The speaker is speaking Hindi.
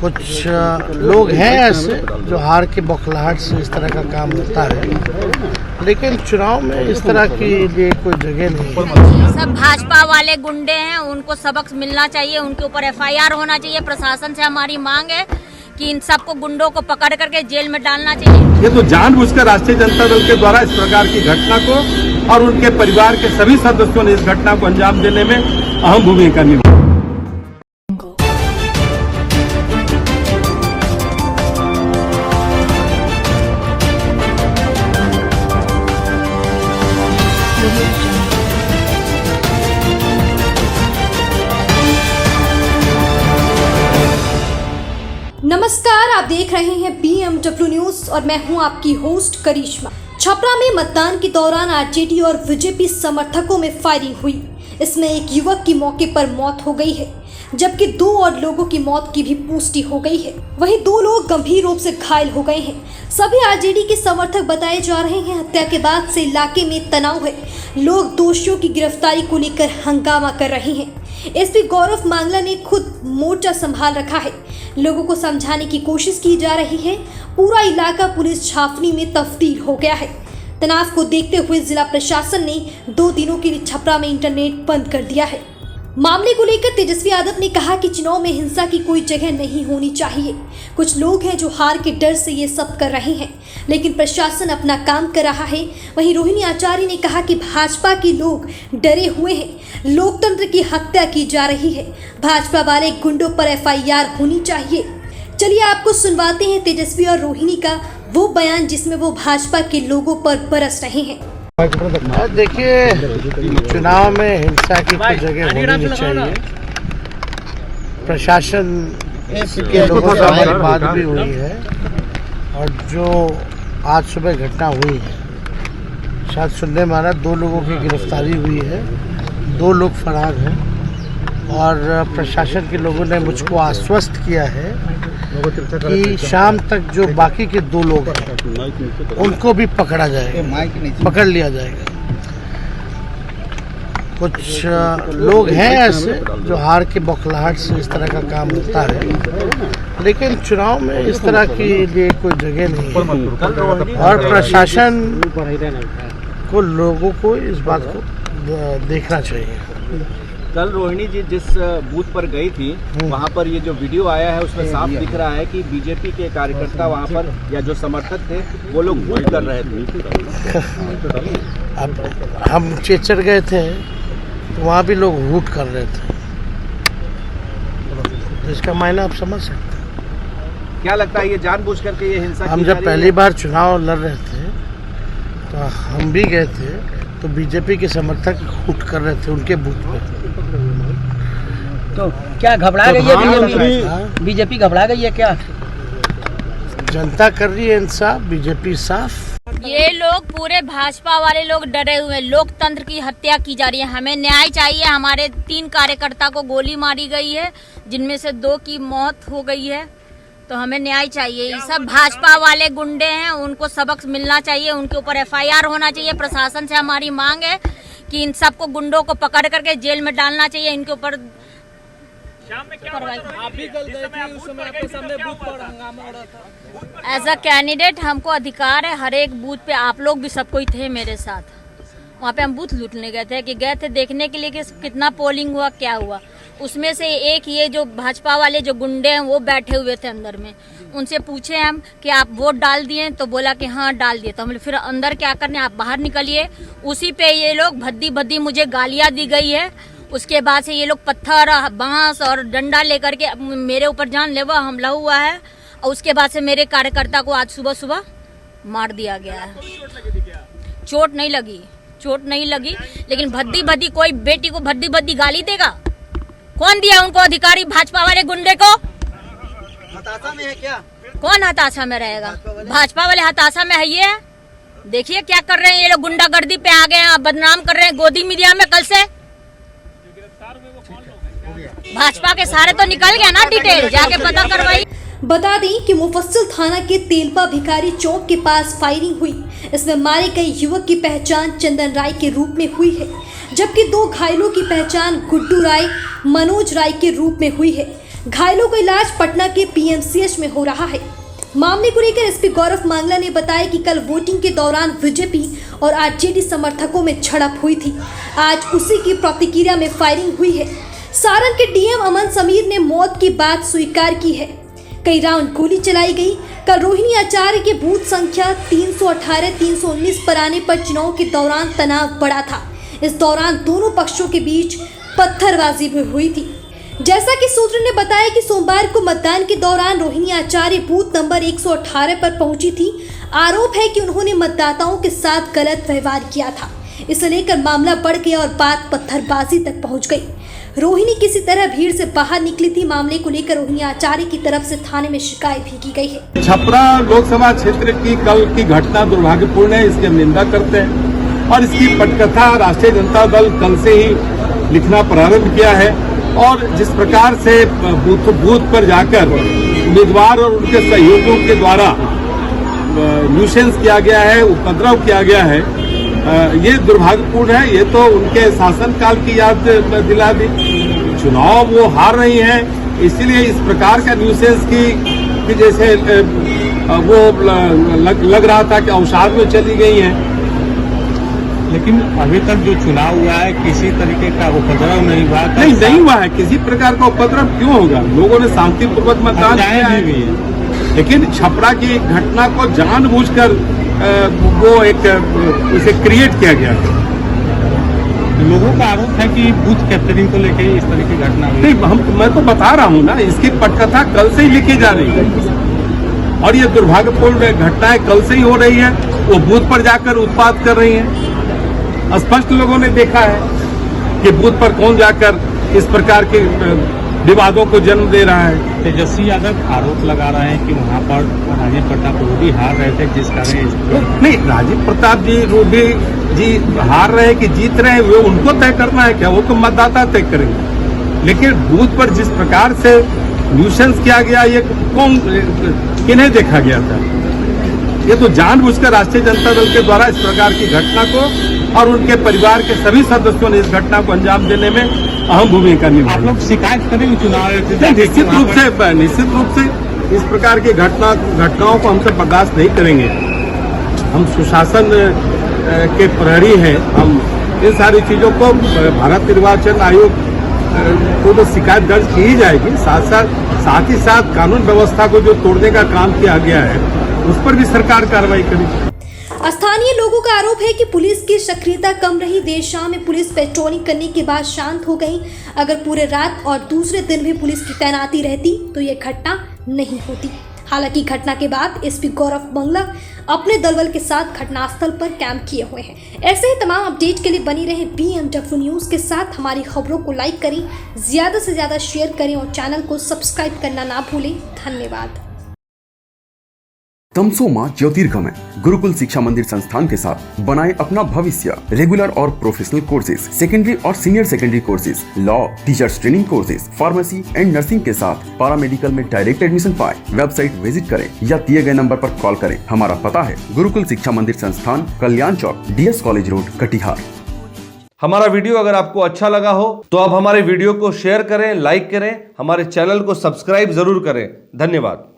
कुछ लोग हैं ऐसे जो हार के बौखलाहट से इस तरह का काम होता है, लेकिन चुनाव में इस तरह की लिए कोई जगह नहीं है। सब भाजपा वाले गुंडे हैं, उनको सबक मिलना चाहिए, उनके ऊपर एफआईआर होना चाहिए। प्रशासन से हमारी मांग है कि इन सबको गुंडों को पकड़ करके जेल में डालना चाहिए। ये तो जानबूझकर राष्ट्रीय जनता दल के द्वारा इस प्रकार की घटना को और उनके परिवार के सभी सदस्यों ने इस घटना को अंजाम देने में अहम भूमिका निभाई। नमस्कार, आप देख रहे हैं BMW न्यूज और मैं हूं आपकी होस्ट करिश्मा। छपरा में मतदान के दौरान आरजेडी और बीजेपी समर्थकों में फायरिंग हुई। इसमें एक युवक की मौके पर मौत हो गई है, जबकि 2 और लोगों की मौत की भी पुष्टि हो गई है। वहीं 2 लोग गंभीर रूप से घायल हो गए हैं। सभी आरजेडी के समर्थक बताए जा रहे हैं। हत्या के बाद से इलाके में तनाव है। लोग दोषियों की गिरफ्तारी को लेकर हंगामा कर रहे हैं। एसपी गौरव मांगला ने खुद मोर्चा संभाल रखा है। लोगों को समझाने की कोशिश की जा रही है। पूरा इलाका पुलिस छावनी में तब्दील हो गया है। तनाव को देखते हुए जिला प्रशासन ने 2 दिनों के लिए छपरा में इंटरनेट बंद कर दिया है। मामले को लेकर तेजस्वी यादव ने कहा कि चुनाव में हिंसा की कोई जगह नहीं होनी चाहिए। कुछ लोग हैं जो हार के डर से ये सब कर रहे हैं, लेकिन प्रशासन अपना काम कर रहा है। वहीं रोहिणी आचार्य ने कहा कि भाजपा के लोग डरे हुए हैं, लोकतंत्र की हत्या की जा रही है। भाजपा वाले गुंडों पर FIR होनी चाहिए। चलिए आपको सुनवाते हैं तेजस्वी और रोहिणी का वो बयान जिसमें वो भाजपा के लोगों पर बरस रहे हैं। देखिए, चुनाव में हिंसा की कोई जगह होनी नहीं चाहिए। प्रशासन के लोगों से हमारी बात भी हुई है और जो आज सुबह घटना हुई है, शायद सुनने में आ रहा 2 लोगों की गिरफ्तारी हुई है, 2 लोग फरार हैं और प्रशासन के लोगों ने मुझको आश्वस्त किया है कि शाम तक जो बाकी के 2 लोग हैं उनको भी पकड़ा जाएगा, पकड़ लिया जाएगा। कुछ लोग हैं ऐसे जो हार के बौखलाहट से इस तरह का काम होता है, लेकिन चुनाव में इस तरह की लिए कोई जगह नहीं है और प्रशासन को लोगों को इस बात को देखना चाहिए। कल रोहिणी जी जिस बूथ पर गई थी, वहाँ पर ये जो वीडियो आया है उसमें साफ दिख रहा है कि बीजेपी के कार्यकर्ता वहाँ पर या जो समर्थक थे वो लोग वोट कर रहे थे। अब हम चेचर गए थे तो वहाँ भी लोग वोट कर रहे थे, जिसका मायना आप समझ सकते हैं। क्या लगता है ये जानबूझ करके ये हिंसा? हम जब पहली बार चुनाव लड़ रहे थे तो हम भी गए थे तो बीजेपी के समर्थक वोट कर रहे थे उनके बूथ पे। तो क्या घबरा गई है बीजेपी घबरा गई है क्या? जनता कर रही है इंसाफ, बीजेपी साफ। ये लोग पूरे भाजपा वाले लोग डरे हुए हैं। लोकतंत्र की हत्या की जा रही है। हमें न्याय चाहिए। हमारे 3 कार्यकर्ता को गोली मारी गई है, जिनमें से 2 की मौत हो गई है, तो हमें न्याय चाहिए। ये सब भाजपा वाले गुंडे हैं, उनको सबक मिलना चाहिए, उनके ऊपर FIR होना चाहिए। प्रशासन से हमारी मांग है कि इन सबको गुंडों को पकड़ करके जेल में डालना चाहिए। इनके ऊपर एज अ कैंडिडेट हमको अधिकार है हर एक बूथ पे। आप लोग भी सब कोई थे मेरे साथ। वहाँ पे हम बूथ लूटने गए थे देखने के लिए कि कितना पोलिंग हुआ, क्या हुआ। उसमें से एक ये जो भाजपा वाले जो गुंडे हैं वो बैठे हुए थे अंदर में। उनसे पूछे हम कि आप वोट डाल दिए, तो बोला कि हाँ डाल दिए। तो हम फिर अंदर क्या करने, आप बाहर निकलिए। उसी पे ये लोग भद्दी मुझे गालियाँ दी गई है। उसके बाद से ये लोग पत्थर, बांस और डंडा लेकर के मेरे ऊपर जानलेवा हमला हुआ है। और उसके बाद से मेरे कार्यकर्ता को आज सुबह मार दिया गया है। चोट नहीं लगी, लेकिन भद्दी कोई बेटी को भद्दी गाली देगा? कौन दिया उनको अधिकारी? भाजपा वाले गुंडे को। हताशा में है क्या? कौन हताशा में रहेगा? भाजपा वाले हताशा में है। ये देखिए क्या कर रहे हैं ये लोग, गुंडागर्दी पे आ गए हैं, बदनाम कर रहे हैं गोदी मीडिया में। कल से भाजपा के सारे तो निकल गया ना, डिटेल जाके पता करवाई। बता दें कि मुफस्सिल थाना के तेलपा भिखारी चौक के पास फायरिंग हुई। इसमें मारे गए युवक की पहचान चंदन राय के रूप में हुई है, जबकि 2 घायलों की पहचान गुड्डू राय, मनोज राय के रूप में हुई है। घायलों का इलाज पटना के पीएमसीएच में हो रहा है। मामले को लेकर एसपी गौरव मंगला ने बताया कि कल वोटिंग के दौरान बीजेपी और आरजेडी समर्थकों में झड़प हुई थी। आज उसी की प्रतिक्रिया में फायरिंग हुई है। सारण के डीएम अमन समीर ने मौत की बात स्वीकार की है। कई राउंड गोली चलाई गई। कल रोहिणी आचार्य के बूथ संख्या 318-319 पर आने पर चुनाव के दौरान तनाव बढ़ा था। इस दौरान दोनों पक्षों के बीच पत्थरबाजी भी हुई थी। जैसा कि सूत्र ने बताया कि सोमवार को मतदान के दौरान रोहिणी आचार्य बूथ नंबर 118 पर पहुंची थी। आरोप है कि उन्होंने मतदाताओं के साथ गलत व्यवहार किया था। इसे लेकर मामला बढ़ गया और बात पत्थरबाजी तक पहुंच गई। रोहिणी किसी तरह भीड़ से बाहर निकली थी। मामले को लेकर रोहिणी आचार्य की तरफ से थाने में शिकायत भी की गई है। छपरा लोकसभा क्षेत्र की कल की घटना दुर्भाग्यपूर्ण है, इसकी हम निंदा करते हैं और इसकी पटकथा राष्ट्रीय जनता दल कल से ही लिखना प्रारंभ किया है। और जिस प्रकार से बूथ पर जाकर उम्मीदवार और उनके सहयोगियों के द्वारा न्यूसेंस किया गया है, उपद्रव किया गया है, ये दुर्भाग्यपूर्ण है। ये तो उनके शासनकाल की याद दिला दी। चुनाव वो हार रही हैं, इसलिए इस प्रकार का न्यूसेंस की जैसे वो लग रहा था कि अवसाद में चली गई हैं। लेकिन अभी तक जो चुनाव हुआ है किसी तरीके का उपद्रव नहीं हुआ। नहीं हुआ है। किसी प्रकार का उपद्रव क्यों होगा? लोगों ने शांतिपूर्वक मतदान किया है। लेकिन छपरा की घटना को जानबूझकर वो एक उसे क्रिएट किया गया है। लोगों का आरोप है कि बूथ कैप्चरिंग को लेकर इस तरह की घटना हुई। नहीं, मैं तो बता रहा हूँ ना, इसकी पटकथा कल से ही लिखी जा रही है और ये दुर्भाग्यपूर्ण घटनाएं कल से ही हो रही है। वो बूथ पर जाकर उत्पात कर रही हैं। स्पष्ट लोगों ने देखा है कि बूथ पर कौन जाकर इस प्रकार के विवादों को जन्म दे रहा है। तेजस्वी यादव आरोप लगा रहे हैं कि वहां पर राजीव प्रताप रूडी हार रहे थे, जिस कारण नहीं, राजीव प्रताप जी रूडी जी हार रहे हैं कि जीत रहे हैं, वो उनको तय करना है क्या? वो तो मतदाता तय करेंगे। लेकिन बूथ पर जिस प्रकार से न्यूसेंस किया गया, ये कौन किन्हें देखा गया था? ये तो जानबूझकर राष्ट्रीय जनता दल के द्वारा इस प्रकार की घटना को और उनके परिवार के सभी सदस्यों ने इस घटना को अंजाम देने में अहम भूमिका निभाई। आप लोग शिकायत करेंगे चुनाव? निश्चित रूप से इस प्रकार की घटनाओं को हम सब बर्दाश्त नहीं करेंगे। हम सुशासन के प्रहरी हैं। हम इन सारी चीजों को भारत निर्वाचन आयोग को तो शिकायत दर्ज की ही जाएगी। साथ ही साथ कानून व्यवस्था को जो तोड़ने का काम किया गया है उस पर भी सरकार कार्रवाई करेगी। स्थानीय लोगों का आरोप है कि पुलिस की सक्रियता कम रही। देर शाम में पुलिस पेट्रोलिंग करने के बाद शांत हो गई। अगर पूरे रात और दूसरे दिन भी पुलिस की तैनाती रहती तो ये घटना नहीं होती। हालांकि घटना के बाद एसपी गौरव मंगला अपने दलबल के साथ घटनास्थल पर कैंप किए हुए हैं। ऐसे ही तमाम अपडेट के लिए बनी रहे BMW न्यूज के साथ। हमारी खबरों को लाइक करें, ज्यादा से ज्यादा शेयर करें और चैनल को सब्सक्राइब करना ना भूलें। धन्यवाद। तमसोमा ज्योतिर्गमय गुरुकुल शिक्षा मंदिर संस्थान के साथ बनाए अपना भविष्य। रेगुलर और प्रोफेशनल कोर्सेज, सेकेंडरी और senior secondary courses, law, teachers training courses, pharmacy and nursing के साथ पैरामेडिकल में डायरेक्ट एडमिशन पाए। वेबसाइट विजिट करें या दिए गए नंबर पर कॉल करें। हमारा पता है गुरुकुल शिक्षा मंदिर संस्थान, कल्याण चौक, DS कॉलेज रोड, कटिहार। हमारा वीडियो अगर आपको अच्छा लगा हो तो आप हमारे वीडियो को शेयर करें, लाइक करें, हमारे चैनल को सब्सक्राइब जरूर करें। धन्यवाद।